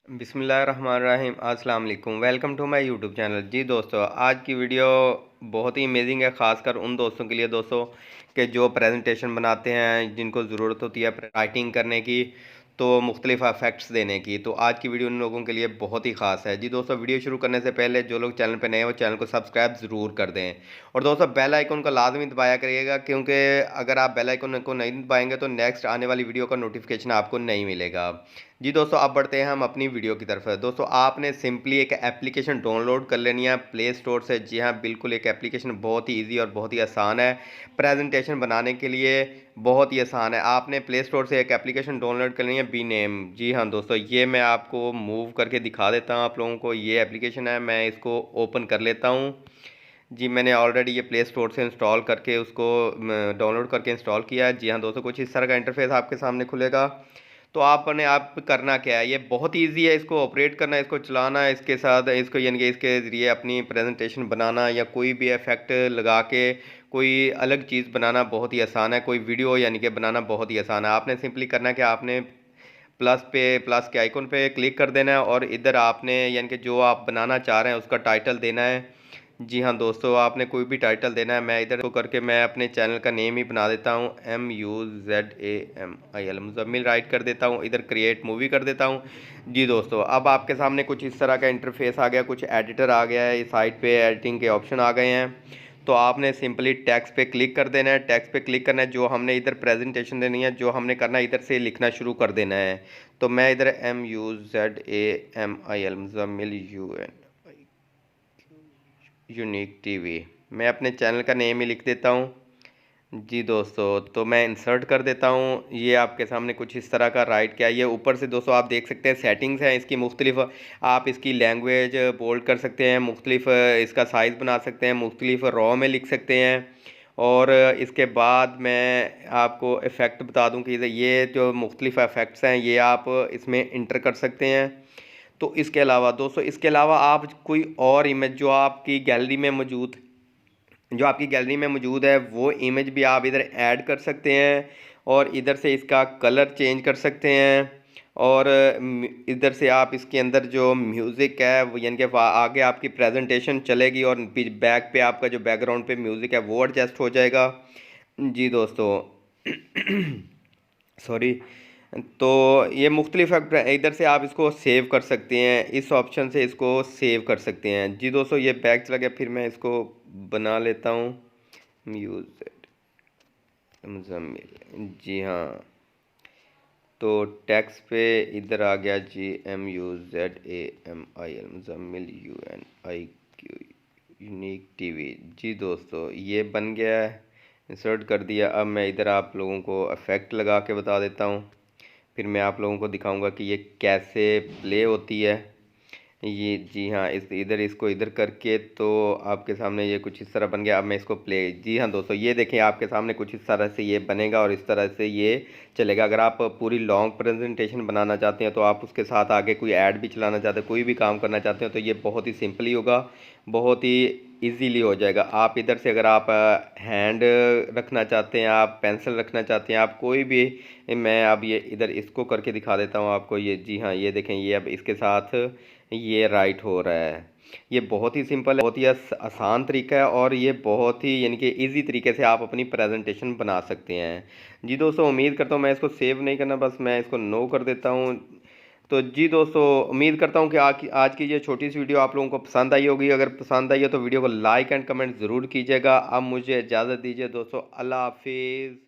बिस्मिल्लाहिर्रहमानिर्रहीम अस्सलाम वालेकुम। Welcome to my YouTube channel. जी दोस्तों, आज की वीडियो बहुत ही अमेजिंग है, ख़ासकर उन दोस्तों के लिए दोस्तों कि जो प्रेजेंटेशन बनाते हैं, जिनको ज़रूरत होती है राइटिंग करने की, तो मुख्तलिफ इफ़ेक्ट्स देने की। तो आज की वीडियो उन लोगों के लिए बहुत ही ख़ास है। जी दोस्तों, वीडियो शुरू करने से पहले जो लोग चैनल पर नए हैं वो चैनल को सब्सक्राइब ज़रूर कर दें। और दोस्तों, बेल आइकन को लाजमी दबाया करिएगा, क्योंकि अगर आप बेल आइकन को नहीं दबाएंगे तो नेक्स्ट आने वाली वीडियो का नोटिफिकेशन आपको नहीं मिलेगा। जी दोस्तों, अब बढ़ते हैं हम अपनी वीडियो की तरफ। दोस्तों, आपने सिंपली एक एप्लीकेशन डाउनलोड कर लेनी है प्ले स्टोर से। जी हाँ, बिल्कुल एक एप्लीकेशन बहुत ही इजी और बहुत ही आसान है प्रेजेंटेशन बनाने के लिए, बहुत ही आसान है। आपने प्ले स्टोर से एक एप्लीकेशन डाउनलोड कर लेनी है बी नेम। जी हाँ दोस्तों, ये मैं आपको मूव करके दिखा देता हूँ आप लोगों को। ये एप्लीकेशन है, मैं इसको ओपन कर लेता हूँ। जी, मैंने ऑलरेडी ये प्ले स्टोर से इंस्टॉल करके उसको डाउनलोड करके इंस्टॉल किया है। जी हाँ दोस्तों, कुछ इस तरह का इंटरफेस आपके सामने खुलेगा। तो आपने आप करना क्या है, ये बहुत ईजी है। इसको ऑपरेट करना, इसको चलाना, इसके साथ इसको यानी कि इसके ज़रिए अपनी प्रेजेंटेशन बनाना या कोई भी इफेक्ट लगा के कोई अलग चीज़ बनाना बहुत ही आसान है। कोई वीडियो यानी कि बनाना बहुत ही आसान है। आपने सिंपली करना है कि आपने प्लस के आइकन पे क्लिक कर देना है और इधर आपने यानी कि जो आप बनाना चाह रहे हैं उसका टाइटल देना है। जी हाँ दोस्तों, आपने कोई भी टाइटल देना है। मैं इधर को करके मैं अपने चैनल का नेम ही बना देता हूँ MUZAMIL, मुज़म्मिल राइट कर देता हूँ। इधर क्रिएट मूवी कर देता हूँ। जी दोस्तों, अब आपके सामने कुछ इस तरह का इंटरफेस आ गया, कुछ एडिटर आ गया है, इस साइड पे एडिटिंग के ऑप्शन आ गए हैं। तो आपने सिंपली टेक्स्ट पे क्लिक कर देना है। टेक्स्ट पे क्लिक करना है, जो हमने इधर प्रेजेंटेशन देनी है, जो हमने करना है इधर से लिखना शुरू कर देना है। तो मैं इधर MUZAMIL, मुज़म्मिल यूनिक टीवी, मैं अपने चैनल का नेम ही लिख देता हूँ। जी दोस्तों, तो मैं इंसर्ट कर देता हूँ। ये आपके सामने कुछ इस तरह का राइट क्या, ये ऊपर से दोस्तों आप देख सकते हैं सेटिंग्स हैं इसकी मुख्तलिफ। आप इसकी लैंग्वेज बोल्ड कर सकते हैं, मुख्तलिफ इसका साइज़ बना सकते हैं, मुख्तलिफ रॉ में लिख सकते हैं। और इसके बाद मैं आपको इफ़ेक्ट बता दूं कि ये जो मुख्तलिफ इफ़ेक्ट्स हैं ये आप इसमें इंटर कर सकते हैं। तो इसके अलावा दोस्तों, इसके अलावा आप कोई और इमेज जो आपकी गैलरी में मौजूद है वो इमेज भी आप इधर ऐड कर सकते हैं। और इधर से इसका कलर चेंज कर सकते हैं। और इधर से आप इसके अंदर जो म्यूज़िक है वो यानी कि आगे आपकी प्रेजेंटेशन चलेगी और बैक पे आपका जो बैकग्राउंड पे म्यूज़िक है वो एडजस्ट हो जाएगा। जी दोस्तों, सॉरी। तो ये मुख्तलिफ इधर से आप इसको सेव कर सकते हैं, इस ऑप्शन से इसको सेव कर सकते हैं। जी दोस्तों, ये बैक चला गया, फिर मैं इसको बना लेता हूँ म्यूज़िक मुज़म्मिल। जी हाँ, तो टैक्स पे इधर आ गया जी MUZAMIL, Muzammil UNIQ unique TV. जी दोस्तों, ये बन गया है, इंसर्ट कर दिया। अब मैं इधर आप लोगों को इफ़ेक्ट लगा के बता देता हूँ, फिर मैं आप लोगों को दिखाऊंगा कि ये कैसे प्ले होती है। ये जी हाँ, इस इधर इसको इधर करके तो आपके सामने ये कुछ इस तरह बन गया। अब मैं इसको प्ले, जी हाँ दोस्तों, ये देखें आपके सामने कुछ इस तरह से ये बनेगा और इस तरह से ये चलेगा। अगर आप पूरी लॉन्ग प्रेजेंटेशन बनाना चाहते हैं तो आप उसके साथ आगे कोई ऐड भी चलाना चाहते हैं, कोई भी काम करना चाहते हैं, तो ये बहुत ही सिंपली होगा, बहुत ही इजीली हो जाएगा। आप इधर से अगर आप हैंड रखना चाहते हैं, आप पेंसिल रखना चाहते हैं, आप कोई भी, मैं अब ये इधर इसको करके दिखा देता हूँ आपको। ये जी हाँ, ये देखें, ये अब इसके साथ ये राइट हो रहा है। ये बहुत ही सिंपल है, बहुत ही आसान तरीका है और ये बहुत ही यानी कि इजी तरीके से आप अपनी प्रेजेंटेशन बना सकते हैं। जी दोस्तों, उम्मीद करता हूँ, मैं इसको सेव नहीं करना, बस मैं इसको नो कर देता हूँ। तो जी दोस्तों, उम्मीद करता हूँ कि आज की ये छोटी सी वीडियो आप लोगों को पसंद आई होगी। अगर पसंद आई है तो वीडियो को लाइक एंड कमेंट ज़रूर कीजिएगा। अब मुझे इजाज़त दीजिए दोस्तों, अल्लाह हाफिज़।